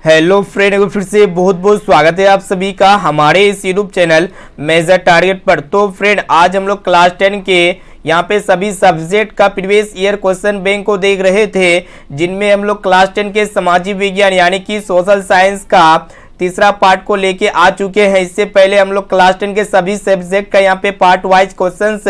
Hello friend, एक बार फिर से बहुत बहुत स्वागत है आप सभी का हमारे इस यूट्यूब चैनल मेजर टारगेट पर। तो फ्रेंड, आज हम लोग क्लास 10 के यहाँ पे सभी सब्जेक्ट का प्रीवियस ईयर क्वेश्चन बैंक को देख रहे थे, जिनमें हम लोग क्लास 10 के सामाजिक विज्ञान यानी कि सोशल साइंस का तीसरा पार्ट को लेके आ चुके हैं। इससे पहले हम लोग क्लास 10 के सभी सब्जेक्ट का यहाँ पे पार्ट वाइज क्वेश्चंस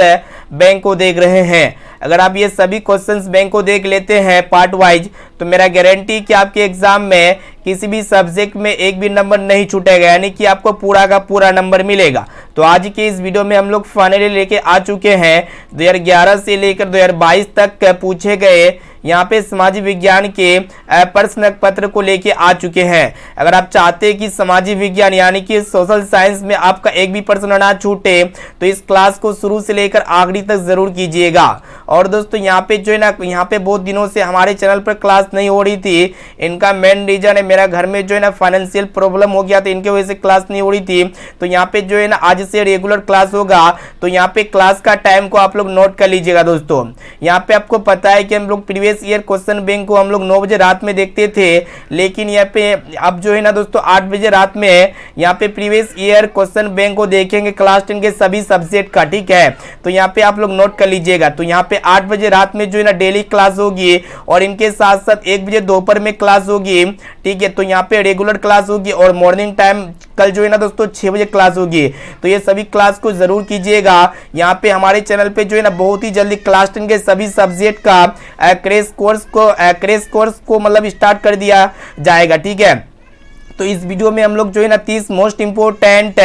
बैंक को देख रहे हैं। अगर आप ये सभी क्वेश्चंस बैंक को देख लेते हैं पार्ट वाइज, तो मेरा गारंटी कि आपके एग्जाम में किसी भी सब्जेक्ट में एक भी नंबर नहीं छूटेगा, यानी कि आपको पूरा का पूरा नंबर मिलेगा। तो आज के इस वीडियो में हम लोग फाइनली लेके आ चुके हैं 2011 से लेकर 2022 तक पूछे गए यहाँ पे सामाजिक विज्ञान के प्रश्न पत्र को लेके आ चुके हैं। अगर आप चाहते हैं कि सामाजिक विज्ञान यानी कि सोशल साइंस में आपका एक भी प्रश्न ना छूटे, तो इस क्लास को शुरू से लेकर आखिरी तक जरूर कीजिएगा। और दोस्तों, यहाँ पे जो है ना, यहाँ पे बहुत दिनों से हमारे चैनल पर क्लास नहीं हो रही थी। इनका मेन रीजन है, मेरा घर में जो है ना फाइनेंशियल प्रॉब्लम हो गया था, इनके वजह से क्लास नहीं हो रही थी। तो यहाँ पे जो है ना आज से रेगुलर क्लास होगा। तो यहाँ पे क्लास का टाइम को आप लोग नोट कर लीजिएगा। दोस्तों, यहाँ पे आपको पता है कि हम लोग प्रीवियस ईयर क्वेश्चन बैंक को हम लोग 9 बजे रात में देखते थे, लेकिन यहाँ पे अब जो है ना दोस्तों 8 बजे रात में यहाँ पे प्रीवियस ईयर क्वेश्चन बैंक को देखेंगे क्लास 10 के सभी सब्जेक्ट का। ठीक है, तो यहाँ पे आप लोग नोट कर लीजिएगा। तो यहाँ पे 8 बजे रात में जो है ना डेली क्लास होगी, और इनके साथ साथ 1 बजे दोपहर में क्लास होगी। ठीक है, तो यहाँ पे रेगुलर क्लास होगी, और मॉर्निंग टाइम कल जो है ना दोस्तों 6 बजे क्लास होगी। तो ये सभी क्लास को जरूर कीजिएगा। यहाँ पे हमारे चैनल पे जो है ना बहुत ही जल्दी क्लास 10 के सभी सब्जेक्ट का क्रैश कोर्स को मतलब स्टार्ट कर दिया जाएगा। ठीक है, तो इस वीडियो में हम लोग जो है ना 30 मोस्ट इंपोर्टेंट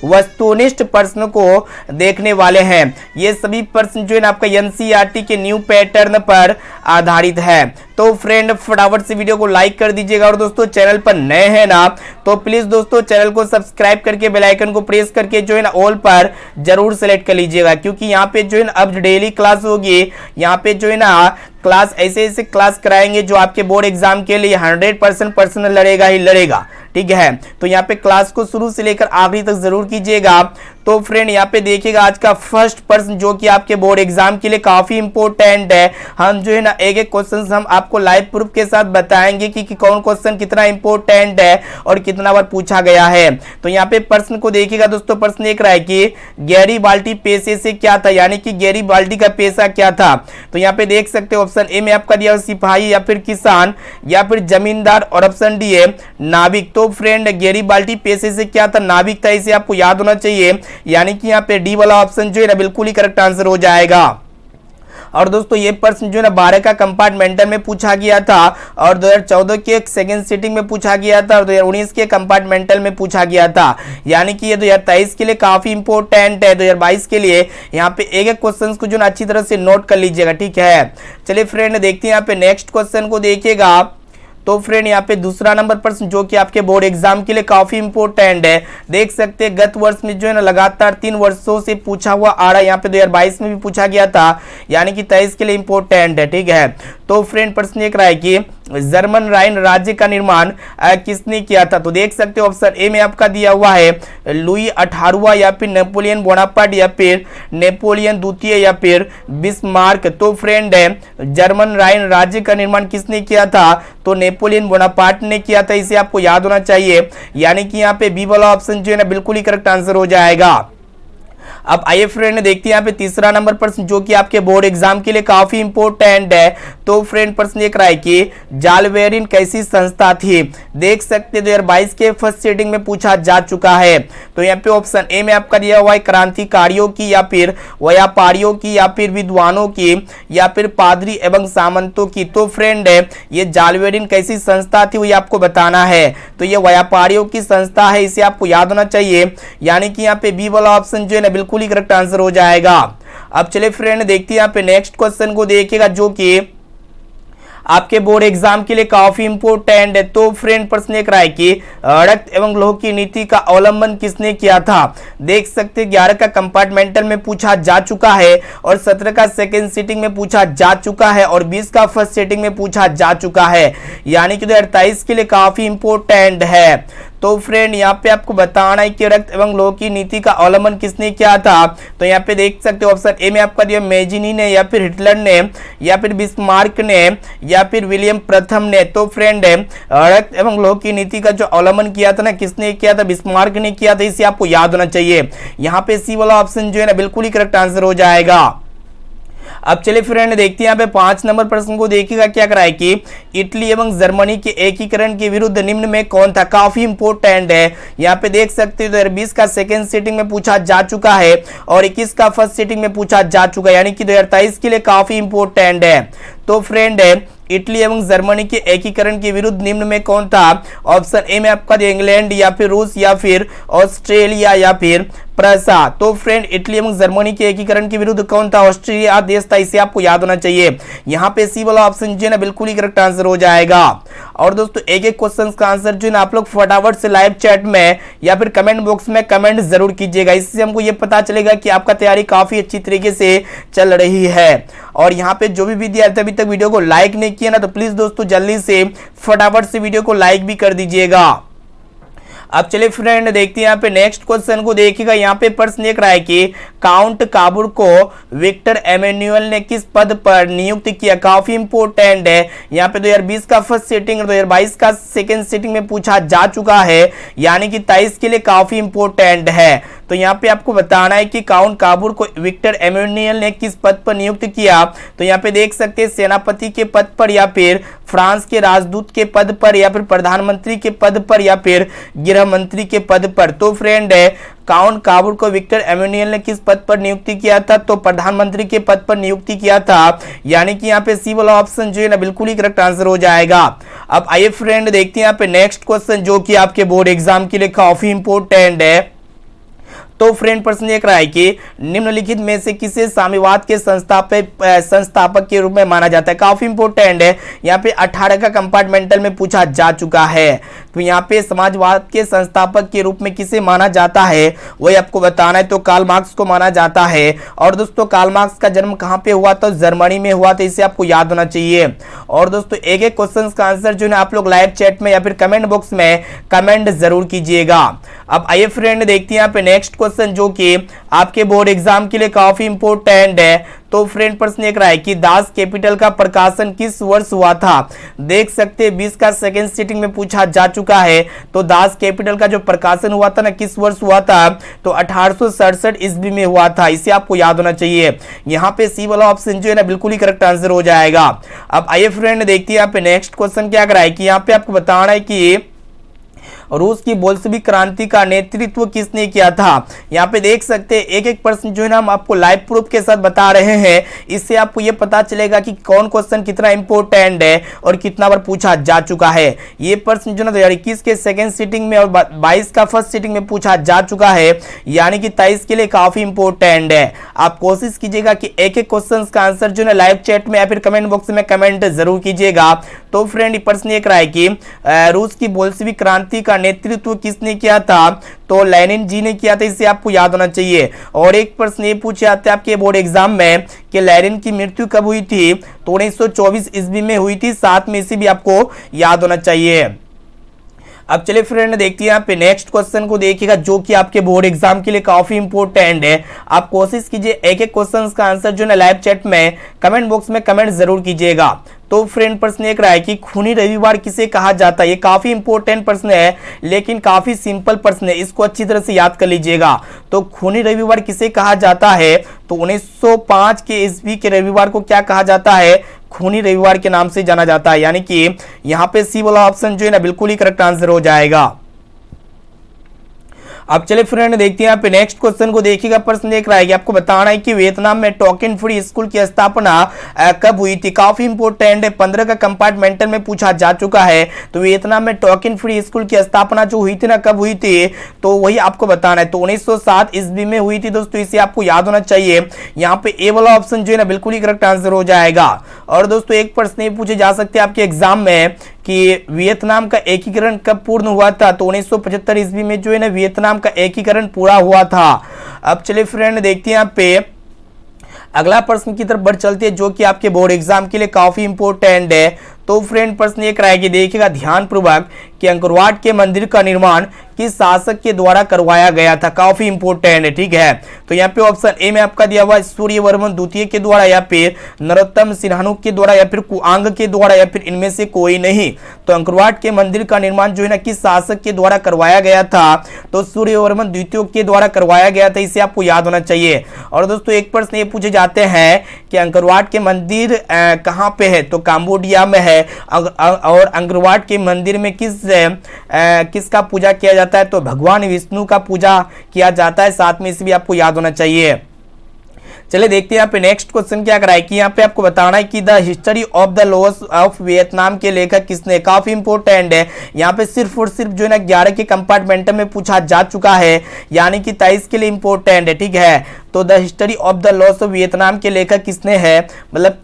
वस्तुनिष्ठ प्रश्न को देखने वाले हैं। ये सभी प्रश्न जो है ना आपका एनसीईआरटी के न्यू पैटर्न पर आधारित है। तो फ्रेंड, फटाफट से वीडियो को लाइक कर दीजिएगा, और दोस्तों चैनल पर नए हैं ना, तो प्लीज दोस्तों चैनल को सब्सक्राइब करके बेल आइकन को प्रेस करके जो है ना ऑल पर जरूर सेलेक्ट कर लीजिएगा, क्योंकि यहाँ पे जो है ना अब डेली क्लास होगी। यहाँ पे जो है ना क्लास ऐसे क्लास कराएंगे जो आपके बोर्ड एग्जाम के लिए 100% पर्सनल लड़ेगा ही लड़ेगा। ठीक है, तो यहाँ पे क्लास को शुरू से लेकर आखिरी तक जरूर कीजिएगा। तो फ्रेंड, यहाँ पे देखिएगा आज का फर्स्ट प्रश्न जो कि आपके बोर्ड एग्जाम के लिए काफी इंपॉर्टेंट है। हम जो है ना एक एक क्वेश्चन हम आपको लाइव प्रूफ के साथ बताएंगे कि कौन क्वेश्चन कितना इंपॉर्टेंट है और कितना बार पूछा गया है। तो यहाँ पे प्रश्न को देखिएगा दोस्तों। प्रश्न एक रहा है कि गैरीबाल्डी पेशे से क्या था, यानी कि गैरीबाल्डी का पेशा क्या था। तो यहाँ पे देख सकते हो ऑप्शन ए में आपका दिया सिपाही, या फिर किसान, या फिर जमींदार, और ऑप्शन डी है नाविक। तो फ्रेंड, गैरीबाल्डी पेशे से क्या था, नाविक था। इसे आपको याद होना चाहिए, यानी कि यहाँ पे डी वाला ऑप्शन जो है ना बिल्कुल ही करेक्ट आंसर हो जाएगा। और दोस्तों, ये प्रश्न जो है ना 12 का कंपार्टमेंटल में पूछा गया था, और 2014 के सेकंड सीटिंग में पूछा गया था, और 2019 के कंपार्टमेंटल में पूछा गया था। यानी कि ये 2023 के लिए काफी इंपॉर्टेंट है। 2022 के लिए यहाँ पे एक एक क्वेश्चन को जो ना अच्छी तरह से नोट कर लीजिएगा। ठीक है, चलिए फ्रेंड देखते हैं यहाँ पे नेक्स्ट क्वेश्चन को देखिएगा। तो फ्रेंड, यहाँ पे दूसरा नंबर प्रश्न जो कि आपके बोर्ड एग्जाम के लिए काफी इंपॉर्टेंट है। देख सकते हैं गत वर्ष में जो है ना लगातार 3 वर्षों से पूछा हुआ आ रहा है। यहाँ पे 2022 में भी पूछा गया था, यानी कि 23 के लिए इंपॉर्टेंट है। ठीक है, तो फ्रेंड प्रश्न एक रहा है कि जर्मन राइन राज्य का निर्माण किसने किया था। तो देख सकते हो ऑप्शन ए में आपका दिया हुआ है लुई 18वां, या फिर नेपोलियन बोनापार्ट, या फिर नेपोलियन द्वितीय, या फिर बिस्मार्क। तो फ्रेंड, जर्मन राइन राज्य का निर्माण किसने किया था, तो नेपोलियन बोनापार्ट ने किया था। इसे आपको याद होना चाहिए, यानी कि यहाँ पे बी वाला ऑप्शन जो है ना बिल्कुल ही करेक्ट आंसर हो जाएगा। अब आइए फ्रेंड देखते हैं यहाँ पे तीसरा नंबर प्रश्न जो कि आपके बोर्ड एग्जाम के लिए काफी इंपॉर्टेंट है। तो फ्रेंड प्रश्न एक रहा है कि जालवेरिन कैसी संस्था थी। देख सकते 2022 के फर्स्ट सीटिंग में पूछा जा चुका है। तो यहाँ पे ऑप्शन ए में आपका दिया हुआ है क्रांतिकारियों की, या फिर व्यापारियों की, या फिर विद्वानों की, या फिर पादरी एवं सामंतों की। तो फ्रेंड, ये जालवेरिन कैसी संस्था थी वो ये आपको बताना है। तो ये व्यापारियों की संस्था है, इसे आपको याद होना चाहिए, यानी कि यहाँ पे बी वाला ऑप्शन जो है ना बिल्कुल ही करेक्ट आंसर हो जाएगा। अब चले फ्रेंड देखते हैं यहाँ पे नेक्स्ट क्वेश्चन को देखिएगा जो कि आपके बोर्ड एग्जाम के लिए काफी इंपॉर्टेंट है। तो फ्रेंड प्रश्न एक रहा है कि रक्त एवं लोह की नीति का अवलंबन किसने किया था। देख सकते 11 का कंपार्टमेंटल में पूछा जा चुका है, और 17 का सेकंड सीटिंग में पूछा जा चुका है, और 20 का फर्स्ट सीटिंग में पूछा जा चुका है, यानी कि 2023 के लिए काफी इंपॉर्टेंट है। तो फ्रेंड यहाँ पे आपको बताना है कि रक्त एवं लोह की नीति का अवलंबन किसने किया था। तो यहाँ पे देख सकते हो ऑप्शन ए में आपका दिया मेजिनी ने, या फिर हिटलर ने, या फिर बिस्मार्क ने, या फिर विलियम प्रथम ने। तो फ्रेंड रक्त एवं लोह की नीति का जो अवलंबन किया था ना, किसने किया था, बिस्मार्क ने किया था। इसे आपको याद होना चाहिए। यहाँ पे सी वाला ऑप्शन जो है ना बिल्कुल ही करेक्ट आंसर हो जाएगा। अब चलिए फ्रेंड देखते हैं यहाँ पे 5 नंबर प्रश्न को देखिएगा क्या करा है कि इटली एवं जर्मनी के एकीकरण के विरुद्ध निम्न में कौन था। काफी इंपोर्टेंट है। यहाँ पे देख सकते हो 2020 का सेकंड सीटिंग में पूछा जा चुका है और 21 का फर्स्ट सीटिंग में पूछा जा चुका है, यानी कि 2023 के लिए काफी इंपोर्टेंट है। तो फ्रेंड इटली एवं जर्मनी के एकीकरण के विरुद्ध निम्न में कौन था। ऑप्शन ए में आपका इंग्लैंड, या फिर रूस, या फिर ऑस्ट्रेलिया, या फिर प्रसा। तो फ्रेंड इटली एवं जर्मनी के एकीकरण के विरुद्ध कौन था, ऑस्ट्रेलिया देश था। इसे आपको याद होना चाहिए। यहाँ पे सी वाला ऑप्शन जो है ना बिल्कुल ही करेक्ट आंसर हो जाएगा। और दोस्तों एक एक क्वेश्चन का आंसर जो है ना आप लोग फटाफट से लाइव चैट में या फिर कमेंट बॉक्स में कमेंट जरूर कीजिएगा। इससे हमको ये पता चलेगा कि आपका तैयारी काफी अच्छी तरीके से चल रही है। और यहाँ पे जो भी विद्यार्थी अभी तक वीडियो को लाइक नहीं किया ना, तो प्लीज दोस्तों जल्दी से फटाफट से वीडियो को लाइक भी कर दीजिएगा। अब चलिए फ्रेंड देखते हैं यहाँ पे नेक्स्ट क्वेश्चन को देखिएगा। यहाँ पे प्रश्न देख रहा है कि काउंट काबुर को विक्टर एमेन्युअल ने किस पद पर नियुक्त किया। काफी इंपोर्टेंट है। यहाँ पे 2020 का फर्स्ट सीटिंग और 2022 का सेकंड सीटिंग में पूछा जा चुका है, यानी कि 23 के लिए काफी इंपोर्टेंट है। तो यहाँ पे आपको बताना है कि काउंट काबुर को विक्टर एमेन्युअल ने किस पद पर नियुक्त किया। तो यहाँ पे देख सकते हैं सेनापति के पद पर, या फिर फ्रांस के राजदूत के पद पर, या फिर प्रधानमंत्री के पद पर, या फिर गृह मंत्री के पद पर। तो फ्रेंड काउंट काबुर को विक्टर एमेन्युअल ने किस पद पर नियुक्ति किया था, तो प्रधानमंत्री के पद पर नियुक्ति किया था, यानी कि यहाँ पे सी वाला ऑप्शन जो है ना बिल्कुल ही करेक्ट आंसर हो जाएगा। अब आइए फ्रेंड देखते हैं यहाँ पे नेक्स्ट क्वेश्चन जो कि आपके बोर्ड एग्जाम के लिए काफी इंपोर्टेंट है। तो फ्रेंड प्रश्न देख रहा है कि निम्नलिखित में से किसे साम्यवाद के संस्थापक के रूप में माना जाता है। काफी इंपोर्टेंट है। यहाँ पे 18 का कंपार्टमेंटल में पूछा जा चुका है। तो यहाँ पे समाजवाद के संस्थापक के रूप में किसे माना जाता है वही आपको बताना है। तो कार्ल मार्क्स को माना जाता है। और दोस्तों कार्ल मार्क्स का जन्म कहाँ पे हुआ, तो जर्मनी में हुआ था। इसे आपको याद होना चाहिए। और दोस्तों एक एक क्वेश्चन का आंसर जो है आप लोग लाइव चैट में या फिर कमेंट बॉक्स में कमेंट जरूर कीजिएगा। अब आइए फ्रेंड देखते हैं यहाँ पे नेक्स्ट क्वेश्चन जो कि आपके बोर्ड एग्जाम के लिए काफी इंपोर्टेंट है। तो फ्रेंड प्रश्न देख रहा है कि दास कैपिटल का प्रकाशन किस वर्ष हुआ था। देख सकते हैं 20 का सेकंड सीटिंग में पूछा जा चुका है। तो दास कैपिटल का जो प्रकाशन हुआ था ना, किस वर्ष हुआ था, तो 1867 ईस्वी में हुआ था। इसे आपको याद होना चाहिए। यहाँ पे सी वाला ऑप्शन जो है ना बिल्कुल ही करेक्ट आंसर हो जाएगा। अब आइए फ्रेंड देखते हैं यहाँ पे नेक्स्ट क्वेश्चन क्या कराए कि यहाँ पे आपको बताना है कि रूस की बोल्शेविक क्रांति का नेतृत्व किसने किया था। यहाँ पे देख सकते हैं एक एक प्रश्न जो है ना हम आपको लाइव प्रूफ के साथ बता रहे हैं। इससे आपको ये पता चलेगा कि कौन क्वेश्चन कितना इंपोर्टेंट है और कितना बार पूछा जा चुका है। ये प्रश्न जो ना 2021 के सेकंड सीटिंग में और 22 का फर्स्ट सीटिंग में पूछा जा चुका है, यानी कि 23 के लिए काफी इंपोर्टेंट है। आप कोशिश कीजिएगा कि एक एक क्वेश्चन का आंसर जो है लाइव चैट में या फिर कमेंट बॉक्स में कमेंट जरूर कीजिएगा। तो फ्रेंड प्रश्न एक रहा है कि रूस की बोल्शेविक क्रांति का नेतृत्व किसने किया था, तो लेनिन जी ने किया था। इसे आपको याद होना चाहिए। और एक प्रश्न ये पूछे जाते हैं आपके बोर्ड एग्जाम में कि लेनिन की मृत्यु कब हुई थी, तो 1924 ईस्वी में हुई थी। साथ में इसे भी आपको याद होना चाहिए। अब चलिए फ्रेंड देखते हैं यहाँ पे नेक्स्ट क्वेश्चन को देखिएगा जो कि आपके बोर्ड एग्जाम के लिए काफी इंपोर्टेंट है। आप कोशिश कीजिए एक एक क्वेश्चन का आंसर जो है लाइव चैट में कमेंट बॉक्स में कमेंट जरूर कीजिएगा। तो फ्रेंड प्रश्न एक रहा है कि खूनी रविवार किसे कहा जाता है। ये काफी इंपोर्टेंट प्रश्न है लेकिन काफी सिंपल प्रश्न है, इसको अच्छी तरह से याद कर लीजिएगा। तो खूनी रविवार किसे कहा जाता है, तो 1905 के ईस्वी के रविवार को क्या कहा जाता है, खूनी रविवार के नाम से जाना जाता है। यानी कि यहाँ पे सी वाला ऑप्शन जो है ना बिल्कुल ही करेक्ट आंसर हो जाएगा। अब चले फ्रेंड देखते हैं यहाँ पे नेक्स्ट क्वेश्चन को देखिएगा। प्रश्न देख रहा है कि आपको बताना है कि वियतनाम में टोकन फ्री स्कूल की स्थापना कब हुई थी। काफी इंपोर्टेंट है, 15 का कंपार्टमेंटल में पूछा जा चुका है। तो वियतनाम में टोकन फ्री स्कूल की स्थापना जो हुई थी ना, कब हुई थी, तो वही आपको बताना है। तो 1907 ईस्वी में हुई थी दोस्तों। इसे आपको याद होना चाहिए। यहाँ पे ए वाला ऑप्शन जो है ना बिल्कुल ही करेक्ट आंसर हो जाएगा। और दोस्तों एक प्रश्न ये पूछे जा सकते हैं आपके एग्जाम में कि वियतनाम का एकीकरण कब पूर्ण हुआ था, तो 1975 ईस्वी में जो है ना वियतनाम का एकीकरण पूरा हुआ था। अब चलिए फ्रेंड देखते हैं यहाँ पे अगला प्रश्न की तरफ बढ़ चलते हैं जो कि आपके बोर्ड एग्जाम के लिए काफी इंपोर्टेंट है। तो फ्रेंड प्रश्न ये रहा है कि देखिएगा ध्यान पूर्वक कि अंकरवाट के मंदिर का निर्माण किस शासक के द्वारा करवाया गया था। काफी इंपोर्टेंट है, ठीक है। तो यहाँ पे ऑप्शन ए में आपका दिया हुआ है सूर्यवर्मन द्वितीय के द्वारा, या फिर नरोत्तम सिंहाणु के द्वारा, या फिर कुआंग के द्वारा, या फिर इनमें से कोई नहीं। तो अंकरवाट के मंदिर का निर्माण जो है ना किस शासक के द्वारा करवाया गया था, तो सूर्यवर्मन द्वितीय के द्वारा करवाया गया था। इसे आपको याद होना चाहिए। और दोस्तों एक प्रश्न ये पूछे जाते हैं कि अंकरवाट के मंदिर कहाँ पे है, तो काम्बोडिया में है। और अंकरवाट के मंदिर में किसका पूजा किया जाता है, तो भगवान विष्णु का पूजा किया जाता है। साथ में इसे भी आपको याद होना चाहिए। चलिए देखते हैं यहाँ पे नेक्स्ट क्वेश्चन क्या कराए कि यहाँ पे आपको बताना है कि the history of the loss of Vietnam के लेखक किसने। काफी इंपोर्टेंट है। यहाँ पे सिर्फ और सिर्फ जो है ना 11 के कंपार्टमेंट में पूछा जा चुका है, यानी कि 23 के लिए इंपोर्टेंट है, ठीक है। तो the history of the loss of Vietnam के लेखक किसने है, मतलब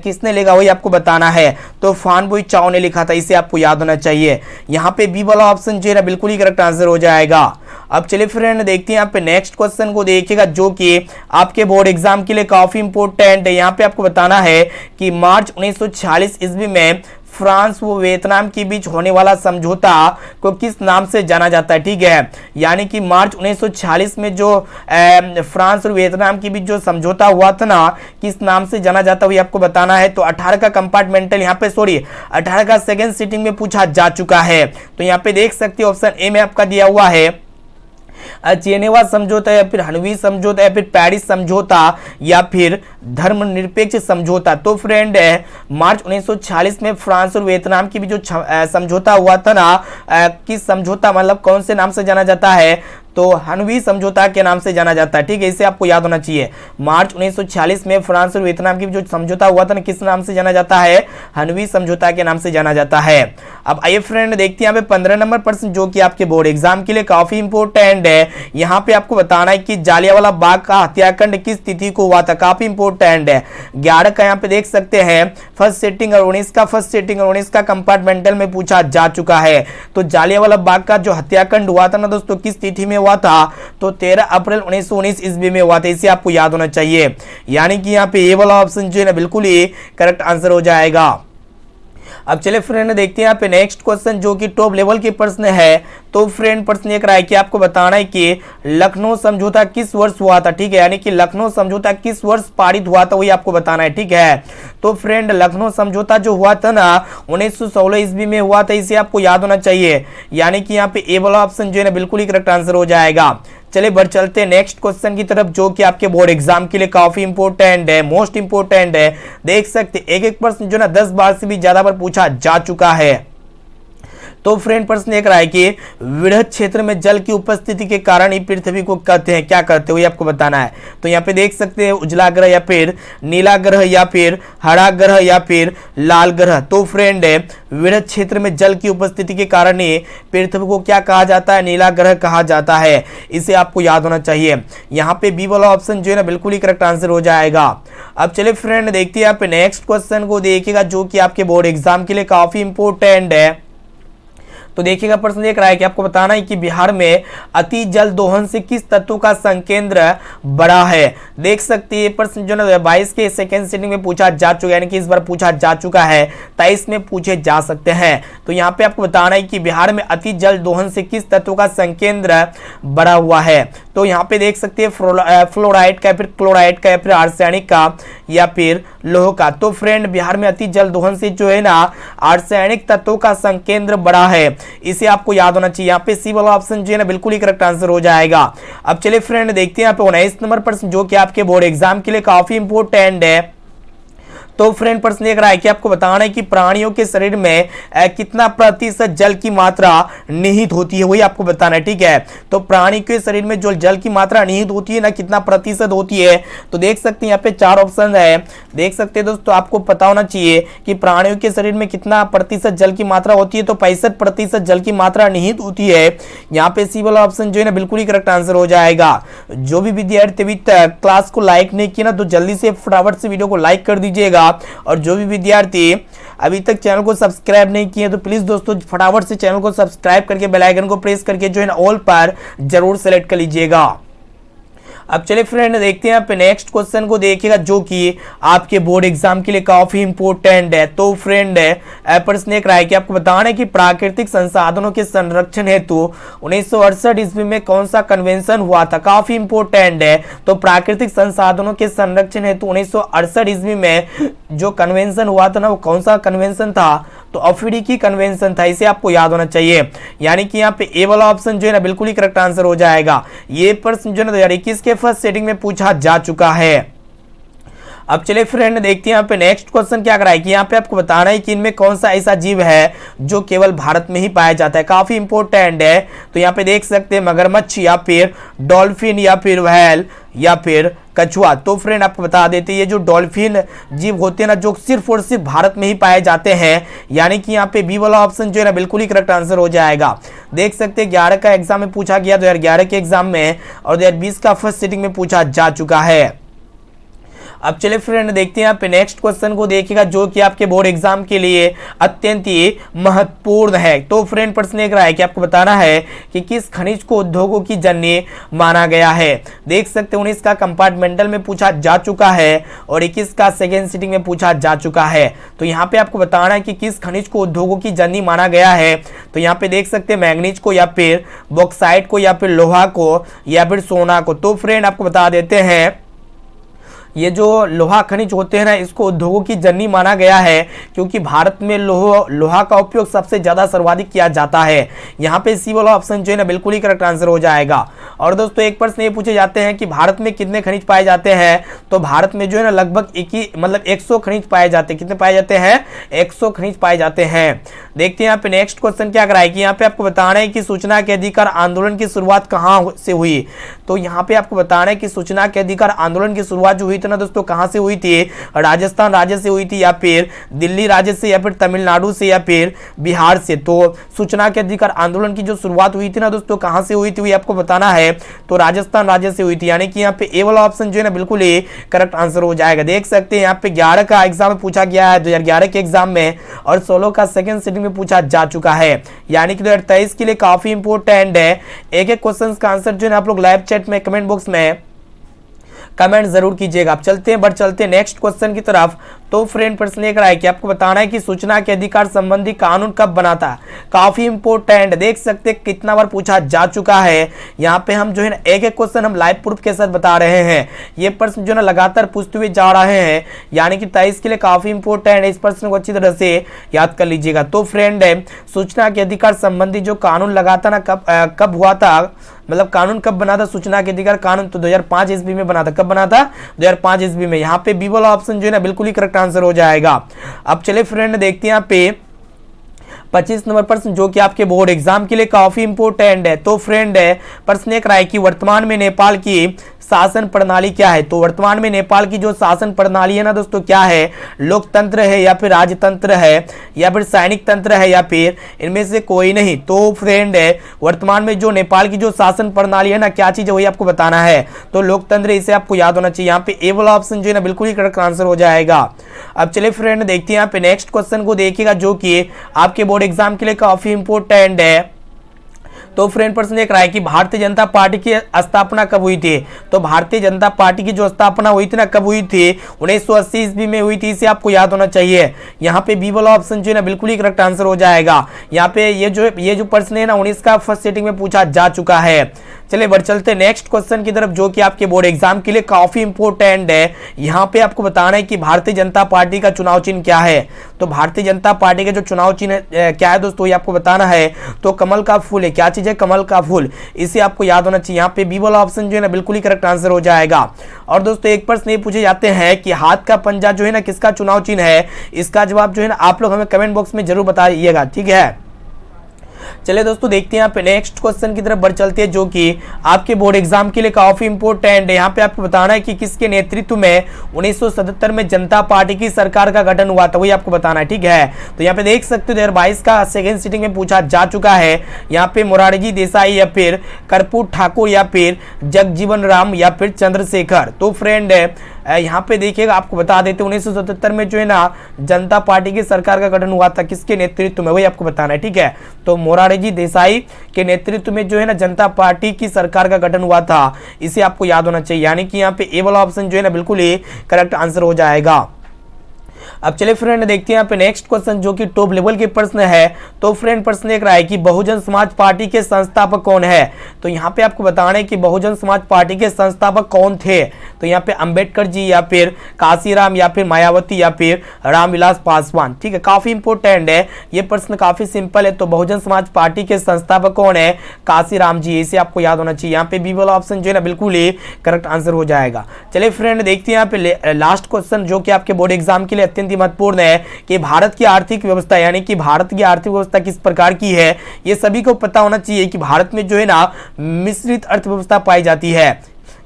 किसने लिखा वही आपको बताना है। तो फान बुई चाओ ने लिखा था। इसे आपको याद होना चाहिए। यहाँ पे बी वाला ऑप्शन जो है ना बिल्कुल ही करेक्ट आंसर हो जाएगा। अब चलिए फ्रेंड देखते हैं यहाँ पे नेक्स्ट क्वेश्चन को देखिएगा, जो कि आपके बोर्ड एग्जाम के लिए काफी इंपोर्टेंट है। यहाँ पे आपको बताना है कि मार्च 1946 ईस्वी में फ्रांस व वियतनाम के बीच होने वाला समझौता को किस नाम से जाना जाता है, ठीक है। यानी कि मार्च 1946 में जो फ्रांस और वियतनाम के बीच जो समझौता हुआ था ना, किस नाम से जाना जाता है वही आपको बताना है। तो 18 का कंपार्टमेंटल यहाँ पे 18 का सेकेंड सिटिंग में पूछा जा चुका है। तो यहाँ पे देख सकते हो ऑप्शन ए में आपका दिया हुआ है जेनेवा समझौता, या फिर हनवी समझौता, या फिर पेरिस समझौता, या फिर धर्मनिरपेक्ष समझौता। तो फ्रेंड मार्च 1946 में फ्रांस और वियतनाम की भी जो समझौता हुआ था ना, किस समझौता मतलब कौन से नाम से जाना जाता है, तो हनवी समझौता के नाम से जाना जाता है, ठीक है। इसे आपको याद होना चाहिए। मार्च 1946 में फ्रांस और वियतनाम की जो समझौता हुआ था ना, किस नाम से जाना जाता है, हनवी समझौता के नाम से जाना जाता है। अब आइए फ्रेंड देखते हैं यहाँ पे 15 नंबर प्रश्न, जो कि आपके बोर्ड एग्जाम के लिए काफी इंपोर्टेंट है। यहाँ पे आपको बताना है कि जालियांवाला बाग का हत्याकांड किस तिथि को हुआ था। काफी इंपोर्टेंट है। 11 का यहाँ पे देख सकते हैं फर्स्ट सेटिंग, और 19 का कंपार्टमेंटल में पूछा जा चुका है। तो जालियांवाला बाग का जो हत्याकांड हुआ था ना दोस्तों, किस तिथि में हुआ था, तो 13 अप्रैल 1919 ईस्वी में हुआ था। इसे आपको याद होना चाहिए। यानी कि यहाँ पे ये वाला ऑप्शन जो है ना बिल्कुल ही करेक्ट आंसर हो जाएगा। अब चले फ्रेंड देखते हैं यहाँ पे नेक्स्ट क्वेश्चन, जो कि टॉप लेवल के प्रश्न है। तो फ्रेंड प्रश्न ये कराए कि आपको बताना है कि लखनऊ समझौता किस वर्ष हुआ था, ठीक है। यानी कि लखनऊ समझौता किस वर्ष पारित हुआ था वही आपको बताना है, ठीक है। तो फ्रेंड लखनऊ समझौता जो हुआ था ना 1916 ईस्वी में हुआ था। इसे आपको याद होना चाहिए। यानी कि यहाँ पे ए वाला ऑप्शन जो है ना बिल्कुल ही करेक्ट आंसर हो जाएगा। चलिए बढ़ चलते हैं नेक्स्ट क्वेश्चन की तरफ, जो कि आपके बोर्ड एग्जाम के लिए काफी इंपोर्टेंट है, मोस्ट इंपोर्टेंट है। देख सकते एक प्रश्न जो ना 10 बार से भी ज्यादा बार पूछा जा चुका है। तो फ्रेंड प्रश्न एक रहा है कि वृहद क्षेत्र में जल की उपस्थिति के कारण ही पृथ्वी को कहते हैं, क्या करते हो ये आपको बताना है। तो यहाँ पे देख सकते हैं उजला ग्रह, या फिर नीला ग्रह, या फिर हरा ग्रह, या फिर लाल ग्रह। तो फ्रेंड वृहद क्षेत्र में जल की उपस्थिति के कारण ही पृथ्वी को क्या कहा जाता है, नीला ग्रह कहा जाता है। इसे आपको याद होना चाहिए। यहाँ पे बी वाला ऑप्शन जो है ना बिल्कुल ही करेक्ट आंसर हो जाएगा। अब चलिए फ्रेंड देखते हैं यहाँ पे नेक्स्ट क्वेश्चन को देखिएगा, जो कि आपके बोर्ड एग्जाम के लिए काफी इंपोर्टेंट है। तो देखिएगा प्रश्न देख रहा है कि आपको बताना है कि बिहार में अति जल दोहन से किस तत्व का संकेंद्र बड़ा है। देख सकते हैं प्रश्न जो है 22 के सेकेंड सिटिंग में पूछा जा चुका है, यानी कि इस बार पूछा जा चुका है, 23 में पूछे जा सकते हैं। तो यहाँ पे आपको बताना है कि बिहार में अति जल दोहन से किस तत्व का संकेंद्र बड़ा हुआ है। तो यहाँ पे देख सकते हैं फ्लोराइड का, फिर क्लोराइड का, या फिर आर्सेनिक का, या फिर लोह का। तो फ्रेंड बिहार में अति जल दोहन से जो है ना आर्सेनिक तत्वों का संकेंद्र बड़ा है। इसे आपको याद होना चाहिए। यहाँ पे सी वाला ऑप्शन जो है ना बिल्कुल ही करेक्ट आंसर हो जाएगा। अब चलिए फ्रेंड देखते हैं यहाँ पे 19 नंबर प्रश्न, जो कि आपके बोर्ड एग्जाम के लिए काफी इंपोर्टेंट है। तो फ्रेंड प्रश्न देख रहा है कि आपको बताना है कि प्राणियों के शरीर में कितना प्रतिशत जल की मात्रा निहित होती है, वही आपको बताना है, ठीक है। तो प्राणी के शरीर में जो जल की मात्रा निहित होती है ना, कितना प्रतिशत होती है। तो देख सकते हैं यहाँ पे 4 ऑप्शन है। देख सकते हैं दोस्तों, आपको पता होना चाहिए कि प्राणियों के शरीर में कितना प्रतिशत जल की मात्रा होती है। तो 65% जल की मात्रा निहित होती है। यहाँ पे सी वाला ऑप्शन जो है ना बिल्कुल ही करेक्ट आंसर हो जाएगा। जो भी विद्यार्थी अभी तक क्लास को लाइक नहीं किया ना, तो जल्दी से फटाफट से वीडियो को लाइक कर दीजिएगा। और जो भी विद्यार्थी अभी तक चैनल को सब्सक्राइब नहीं किए, तो प्लीज दोस्तों फटाफट से चैनल को सब्सक्राइब करके बेल आइकन को प्रेस करके जो है ना ऑल पर जरूर सेलेक्ट कर लीजिएगा। अब चलिए फ्रेंड देखते हैं यहाँ पे नेक्स्ट क्वेश्चन को देखिएगा जो कि आपके बोर्ड एग्जाम के लिए काफी इंपोर्टेंट है। तो फ्रेंड प्रश्न एक रहा है कि आपको बताना है कि प्राकृतिक संसाधनों के संरक्षण हेतु 1968 ईस्वी में कौन सा कन्वेंशन हुआ था। काफी इंपोर्टेंट है। तो प्राकृतिक संसाधनों के संरक्षण हेतु 1968 ईस्वी में जो कन्वेंशन हुआ था ना, वो कौन सा कन्वेंशन था, तो अफ्रीकी कन्वेंशन था। इसे आपको याद होना चाहिए। यानी कि यहाँ पे ए वाला ऑप्शन जो है ना बिल्कुल ही करेक्ट आंसर हो जाएगा। ये प्रश्न जो है 2021 के फर्स्ट सेटिंग में पूछा जा चुका है। अब चलिए फ्रेंड देखते हैं यहाँ पे नेक्स्ट क्वेश्चन क्या कराए कि यहाँ पे आपको बताना है कि इनमें कौन सा ऐसा जीव है जो केवल भारत में ही पाया जाता है। काफी इंपोर्टेंट है। तो यहाँ पे देख सकते हैं मगरमच्छ या फिर डॉल्फिन या फिर व्हेल या फिर कछुआ। तो फ्रेंड आपको बता देते हैं ये जो डॉल्फिन जीव होते हैं ना, जो सिर्फ और सिर्फ भारत में ही पाए जाते हैं। यानी कि यहाँ पे बी वाला ऑप्शन जो है ना बिल्कुल ही करेक्ट आंसर हो जाएगा। देख सकते हैं 11 का एग्जाम में पूछा गया, 2011 के एग्जाम में, और 2020 का फर्स्ट सिटिंग में पूछा जा चुका है। अब चलिए फ्रेंड देखते हैं यहाँ पे नेक्स्ट क्वेश्चन को देखिएगा जो कि आपके बोर्ड एग्जाम के लिए अत्यंत ही महत्वपूर्ण है। तो फ्रेंड प्रश्न एक रहा है कि आपको बताना है कि किस खनिज को उद्योगों की जननी माना गया है। देख सकते हैं 19 का कंपार्टमेंटल में पूछा जा चुका है और 21 का सेकेंड सिटिंग में पूछा जा चुका है। तो यहाँ पे आपको बताना है कि किस खनिज को उद्योगों की जननी माना गया है। तो यहाँ पे देख सकते हैं मैग्नीज को या फिर बॉक्साइट को या फिर लोहा को या फिर सोना को। तो फ्रेंड आपको बता देते हैं ये जो लोहा खनिज होते हैं ना, इसको उद्योगों की जननी माना गया है क्योंकि भारत में लोहा का उपयोग सबसे ज्यादा सर्वाधिक किया जाता है। यहाँ पे सी वाला ऑप्शन जो है ना बिल्कुल ही करेक्ट आंसर हो जाएगा। और दोस्तों एक प्रश्न ये पूछे जाते हैं कि भारत में कितने खनिज पाए जाते हैं। तो भारत में जो है ना लगभग 100 खनिज पाए जाते हैं। कितने पाए जाते हैं? 100 खनिज पाए जाते हैं। देखते हैं यहाँ पे नेक्स्ट क्वेश्चन क्या कराए कि यहाँ पे आपको बताना है कि सूचना के अधिकार आंदोलन की शुरुआत कहाँ से हुई। तो यहाँ पे आपको बताना है कि सूचना के अधिकार आंदोलन की शुरुआत जो हुई ना दोस्तों कहां से हुई थी? राजस्थान राज्य से हुई थी या फिर दिल्ली राज्य से या फिर तमिलनाडु से या फिर बिहार से। तो सूचना के अधिकार आंदोलन की जो शुरुआत हुई थी ना दोस्तों कहां से हुई थी आपको बताना है। तो राजस्थान राज्य से हुई थी। यानी कि यहाँ पे ए वाला ऑप्शन जो है ना बिल्कुल ही करेक्ट आंसर हो जाएगा। देख सकते हैं यहाँ पे 11 का एग्जाम में पूछा गया है 2011 के एग्जाम में, और 16 का सेकंड सिटिंग में पूछा जा चुका है। यानी कि 2023 के लिए काफी इंपोर्टेंट है। एक एक क्वेश्चन का आंसर जो है आप लोग लाइव चैट में कमेंट बॉक्स में कमेंट जरूर कीजिएगा। आप चलते हैं नेक्स्ट क्वेश्चन की तरफ। तो फ्रेंड प्रश्न एक रहा है कि आपको बताना है कि सूचना के अधिकार संबंधी कानून कब बना था। काफी इंपोर्टेंट, देख सकते हैं कितना बार पूछा जा चुका है। यहाँ पे हम जो है ना एक एक क्वेश्चन हम लाइव प्रूफ के साथ बता रहे हैं। ये प्रश्न जो है ना लगातार पूछते हुए जा रहे हैं। यानी कि 23 के लिए काफी इंपोर्टेंट है। इस प्रश्न को अच्छी तरह से याद कर लीजिएगा। तो फ्रेंड सूचना के अधिकार संबंधी जो कानून लगा था ना कब हुआ था, मतलब कानून कब बना था सूचना के अधिकार कानून? तो 2005 ईस्वी में बना था। कब बना था? 2005 ईस्वी में। यहाँ पे बी वाला ऑप्शन जो है ना बिल्कुल ही करेक्ट आंसर हो जाएगा। अब चले फ्रेंड देखते हैं यहाँ पे 25 नंबर प्रश्न जो कि आपके बोर्ड एग्जाम के लिए काफी इंपोर्टेंट है। तो फ्रेंड प्रश्न एक रहा है कि वर्तमान में नेपाल की शासन प्रणाली क्या है। तो वर्तमान में नेपाल की जो शासन प्रणाली है ना दोस्तों क्या है? लोकतंत्र है या फिर राजतंत्र है या फिर सैनिक तंत्र है या फिर इनमें से कोई नहीं। तो फ्रेंड वर्तमान में जो नेपाल की जो शासन प्रणाली है ना क्या चीज है वही आपको बताना है। तो लोकतंत्र, इसे आपको याद होना चाहिए। यहाँ पे ए वाला ऑप्शन जो है ना बिल्कुल ही करेक्ट आंसर हो जाएगा। अब चलिए फ्रेंड देखते हैं यहाँ पे नेक्स्ट क्वेश्चन को देखिएगा जो कि आपके बोर्ड एग्जाम के लिए काफी इंपोर्टेंट है। तो फ्रेंड प्रश्न एक रहा है कि भारतीय जनता पार्टी की स्थापना कब हुई थी। तो भारतीय जनता पार्टी की जो स्थापना हुई थी ना कब हुई थी? 1980 ईस्वी में हुई थी। इसे आपको याद होना चाहिए। यहाँ पे बी वाला ऑप्शन जो है ना बिल्कुल ही करेक्ट आंसर हो जाएगा। यहाँ पे ये जो प्रश्न है ना 19 का फर्स्ट सेटिंग में पूछा जा चुका है। चलिए बढ़ चलते नेक्स्ट क्वेश्चन की तरफ जो कि आपके बोर्ड एग्जाम के लिए काफी इंपोर्टेंट है। यहाँ पे आपको बताना है कि भारतीय जनता पार्टी का चुनाव चिन्ह क्या है। तो भारतीय जनता पार्टी का जो चुनाव चिन्ह क्या है दोस्तों ये आपको बताना है। तो कमल का फूल है। क्या चीज है? कमल का फूल। इसे आपको याद होना चाहिए। यहाँ पे बी वाला ऑप्शन जो है ना बिल्कुल ही करेक्ट आंसर हो जाएगा। और दोस्तों एक प्रश्न ये पूछे जाते हैं कि हाथ का पंजा जो है ना किसका चुनाव चिन्ह है। इसका जवाब जो है ना आप लोग हमें कमेंट बॉक्स में जरूर बताइएगा, ठीक है। चलिए दोस्तों देखते हैं यहाँ पे नेक्स्ट क्वेश्चन की तरफ बढ़ चलते हैं जो कि आपके बोर्ड एग्जाम के लिए काफी इंपोर्टेंट है। यहाँ पे आपको बताना है कि किसके नेतृत्व में 1977 में जनता पार्टी की सरकार का गठन हुआ था, वही आपको बताना है, ठीक है। तो यहाँ पे देख सकते हो 2022 का सेकेंड सिटिंग में पूछा जा चुका है। यहाँ पे मोरारजी देसाई या फिर कर्पूर ठाकुर या फिर जगजीवन राम या फिर चंद्रशेखर। तो फ्रेंड यहाँ पे देखिएगा, आपको बता देते 1977 में जो है ना जनता पार्टी की सरकार का गठन हुआ था, किसके नेतृत्व में, वही आपको बताना है, ठीक है। तो मोरारजी देसाई के नेतृत्व में जो है ना जनता पार्टी की सरकार का गठन हुआ था, इसे आपको याद होना चाहिए। यानी कि यहाँ पे ए वाला ऑप्शन जो है ना बिल्कुल ही करेक्ट आंसर हो जाएगा। अब चलिए फ्रेंड देखते हैं यहाँ पे नेक्स्ट क्वेश्चन जो कि टॉप लेवल के प्रश्न है। तो फ्रेंड प्रश्न देख रहा है कि बहुजन समाज पार्टी के संस्थापक कौन है। तो यहाँ पे आपको बताना है कि बहुजन समाज पार्टी के संस्थापक कौन थे। तो यहाँ पे अंबेडकर जी या फिर काशीराम या फिर मायावती या फिर रामविलास पासवान, ठीक है। काफी इंपोर्टेंट है ये प्रश्न, काफी सिंपल है। तो बहुजन समाज पार्टी के संस्थापक कौन है, काशीराम जी, इसे आपको याद होना चाहिए। यहाँ पे बी वाला ऑप्शन जो है ना बिल्कुल ही करेक्ट आंसर हो जाएगा। चलिए फ्रेंड देखते हैं यहाँ पे लास्ट क्वेश्चन जो कि आपके बोर्ड एग्जाम के लिए अत्यंत महत्वपूर्ण है कि भारत की आर्थिक व्यवस्था, यानी कि भारत की आर्थिक व्यवस्था किस प्रकार की है, ये सभी को पता होना चाहिए कि भारत में जो है ना मिश्रित अर्थव्यवस्था पाई जाती है।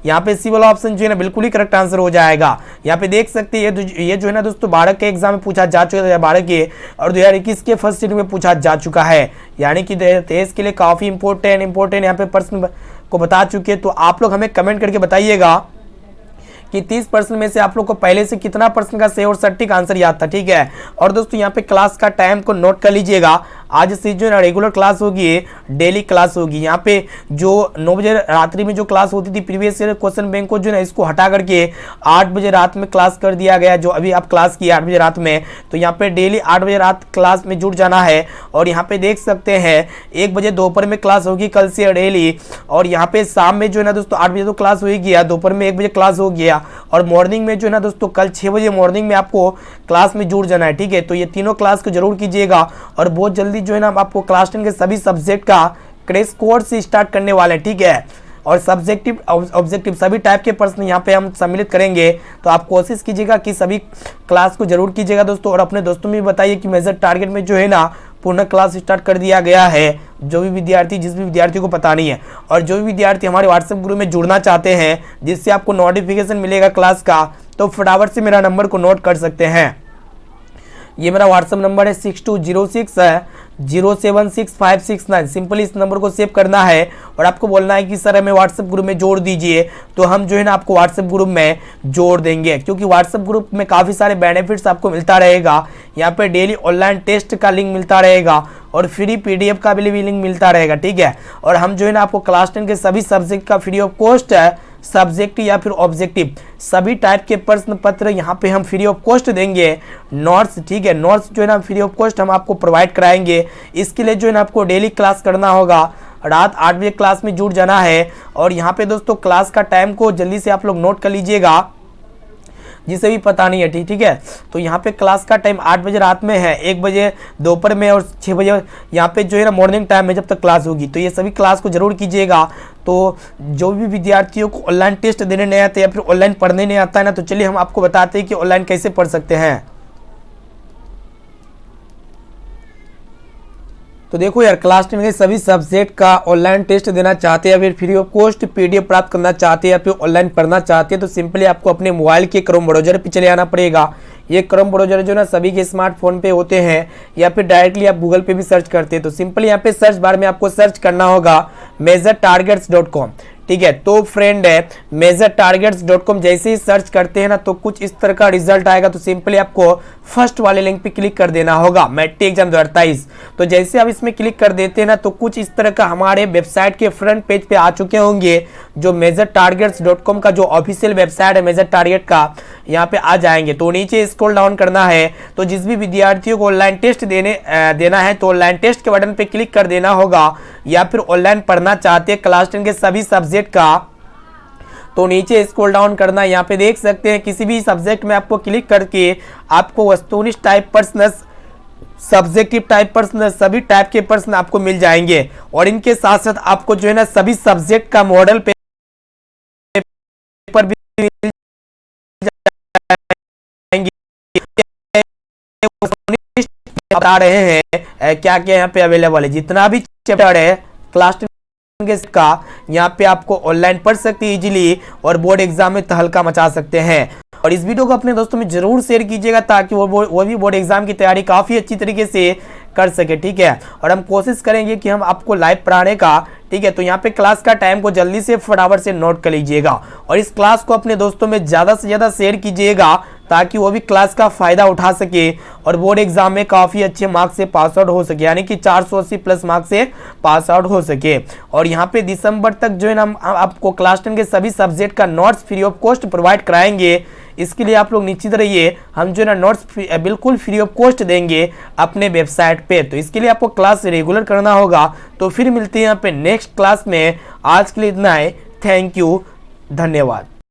यहाँ पे सी वाला ऑप्शन जो है ना बिल्कुल ही करेक्ट आंसर हो जाएगा। यहाँ पे देख सकते हैं ये जो है ना दोस्तों 12 के एग्जाम में पूछा जा चुका है, 12 के और 2021 के फर्स्ट सीट में पूछा जा चुका है। यानी कि देश के लिए काफी इंपोर्टेंट यहाँ पे प्रश्न को बता चुके। तो आप लोग हमें कमेंट करके बताइएगा कि 30% में से आप लोग को पहले से कितना प्रश्न का सही और सटीक आंसर याद था, ठीक है। और दोस्तों यहाँ पे क्लास का टाइम को नोट कर लीजिएगा। आज से जो है रेगुलर क्लास होगी, डेली क्लास होगी। यहाँ पे जो 9 बजे रात्रि में जो क्लास होती थी प्रीवियस ईयर क्वेश्चन बैंक को जो है इसको हटा करके 8 बजे रात में क्लास कर दिया गया, जो अभी आप क्लास की 8 बजे रात में। तो यहाँ पे डेली 8 बजे रात क्लास में जुड़ जाना है। और यहाँ पे देख सकते हैं 1 बजे दोपहर में क्लास होगी कल से डेली। और यहाँ पे शाम में जो है ना दोस्तों 8 बजे तो क्लास हो ही गया, दोपहर में 1 बजे क्लास हो गया, और मॉर्निंग में जो है ना दोस्तों कल 6 बजे मॉर्निंग में आपको क्लास में जुड़ जाना है, ठीक है। तो ये तीनों क्लास को जरूर कीजिएगा। और बहुत जल्दी जो है ना आपको क्लास 10 के सभी सब्जेक्ट का क्रैश कोर्स स्टार्ट करने वाले हैं, ठीक है। और सब्जेक्टिव ऑब्जेक्टिव सभी टाइप के प्रश्न यहाँ पे हम सम्मिलित करेंगे। तो आप कोशिश कीजिएगा कि सभी क्लास को जरूर कीजिएगा दोस्तों। और अपने दोस्तों में भी बताइए कि मेजर टारगेट में जो है ना पूर्ण क्लास स्टार्ट कर दिया गया है। जो भी विद्यार्थी, जिस भी विद्यार्थी को पता नहीं है, और जो भी विद्यार्थी हमारे व्हाट्सएप ग्रुप में जुड़ना चाहते हैं जिससे आपको नोटिफिकेशन मिलेगा क्लास का, तो फटाफट से मेरा नंबर को नोट कर सकते हैं। ये मेरा व्हाट्सएप नंबर है 6206076569। सिंपली इस नंबर को सेव करना है और आपको बोलना है कि सर हमें व्हाट्सएप ग्रुप में जोड़ दीजिए। तो हम जो है ना आपको व्हाट्सएप ग्रुप में जोड़ देंगे, क्योंकि व्हाट्सएप ग्रुप में काफ़ी सारे बेनिफिट्स आपको मिलता रहेगा। यहाँ पे डेली ऑनलाइन टेस्ट का लिंक मिलता रहेगा और फ्री PDF का भी लिंक मिलता रहेगा, ठीक है। और हम जो है ना आपको क्लास 10 के सभी सब्जेक्ट का फ्री ऑफ कॉस्ट है, सब्जेक्ट या फिर ऑब्जेक्टिव सभी टाइप के प्रश्न पत्र यहाँ पे हम फ्री ऑफ कॉस्ट देंगे। नोट्स, ठीक है, नोट्स जो है ना फ्री ऑफ कॉस्ट हम आपको प्रोवाइड कराएंगे। इसके लिए जो है ना आपको डेली क्लास करना होगा, रात 8 बजे क्लास में जुड़ जाना है। और यहाँ पे दोस्तों क्लास का टाइम को जल्दी से आप लोग नोट कर लीजिएगा, जिसे भी पता नहीं है, ठीक है। तो यहाँ पे क्लास का टाइम 8 बजे रात में है, 1 बजे दोपहर में और 6 बजे यहाँ पे जो है ना मॉर्निंग टाइम में जब तक क्लास होगी। तो ये सभी क्लास को जरूर कीजिएगा। तो जो भी विद्यार्थियों को ऑनलाइन टेस्ट देने नहीं आते या फिर ऑनलाइन पढ़ने नहीं आता है ना, तो चलिए हम आपको बताते हैं कि ऑनलाइन कैसे पढ़ सकते हैं। तो देखो यार, क्लास 10 के सभी सब्जेक्ट का ऑनलाइन टेस्ट देना चाहते हैं या फिर फ्री ऑफ कॉस्ट PDF प्राप्त करना चाहते हैं या फिर ऑनलाइन पढ़ना चाहते हैं, तो सिंपली आपको अपने मोबाइल के क्रोम ब्राउजर पे चले आना पड़ेगा। ये क्रोम ब्राउजर जो ना सभी के स्मार्टफोन पे होते हैं, या फिर डायरेक्टली आप गूगल पे भी सर्च करते हैं। तो सिंपली यहाँ पे सर्च बार में आपको सर्च करना होगा measuretargets.com, ठीक है। तो फ्रेंड है measuretargets.com जैसे ही सर्च करते हैं ना तो कुछ इस तरह का रिजल्ट आएगा। तो सिंपली आपको फर्स्ट वाले लिंक पे क्लिक कर देना होगा, मैट्रिक एग्जाम 2023। तो जैसे आप इसमें क्लिक कर देते हैं ना तो कुछ इस तरह का हमारे वेबसाइट के फ्रंट पेज पे आ चुके होंगे, जो measuretargets.com का जो ऑफिशियल वेबसाइट है मेजर टारगेट का, यहाँ पे आ जाएंगे। तो नीचे स्क्रॉल डाउन करना है। तो जिस भी विद्यार्थियों को ऑनलाइन टेस्ट देना है तो ऑनलाइन टेस्ट के बटन पे क्लिक कर देना होगा, या फिर ऑनलाइन पढ़ना चाहते हैं क्लास 10 के सभी सब्जेक्ट का, तो नीचे स्क्रॉल डाउन करना। यहाँ पे देख सकते हैं किसी भी सब्जेक्ट में आपको क्लिक करके आपको वस्तुनिष्ठ टाइप प्रश्न, सब्जेक्टिव टाइप प्रश्न, सभी टाइप के प्रश्न आपको मिल जाएंगे। और इनके साथ साथ आपको जो है ना सभी सब्जेक्ट का मॉडल पेपर भी मिल जाएंगे। बता रहे हैं क्या क्या यहाँ पे अवेलेबल है, जितना भी चैप्टर है क्लास 10 का यहाँ पे आपको ऑनलाइन पढ़ सकते हैं इजीली, और बोर्ड एग्जाम में तहलका मचा सकते हैं। और इस वीडियो को अपने दोस्तों में जरूर शेयर कीजिएगा ताकि वो भी बोर्ड एग्जाम की तैयारी काफी अच्छी तरीके से कर सके, ठीक है। और हम कोशिश करेंगे कि हम आपको लाइव पढ़ाने का ठीक है। तो यहाँ पे क्लास का टाइम को जल्दी से फटाफट से नोट कर लीजिएगा और इस क्लास को अपने दोस्तों में ज़्यादा से ज़्यादा शेयर कीजिएगा ताकि वो भी क्लास का फायदा उठा सके और बोर्ड एग्जाम में काफ़ी अच्छे मार्क्स से पास आउट हो सके, यानी कि 480 प्लस मार्क्स से पास आउट हो सके। और यहाँ पे दिसंबर तक जो है ना हम आपको क्लास 10 के सभी सब्जेक्ट का notes free of cost provide कराएंगे। इसके लिए आप लोग निश्चित रहिए, हम जो है ना नोट्स बिल्कुल फ्री ऑफ कॉस्ट देंगे अपने वेबसाइट पे। तो इसके लिए आपको क्लास रेगुलर करना होगा। तो फिर मिलते हैं यहाँ पे नेक्स्ट क्लास में। आज के लिए इतना है। थैंक यू, धन्यवाद।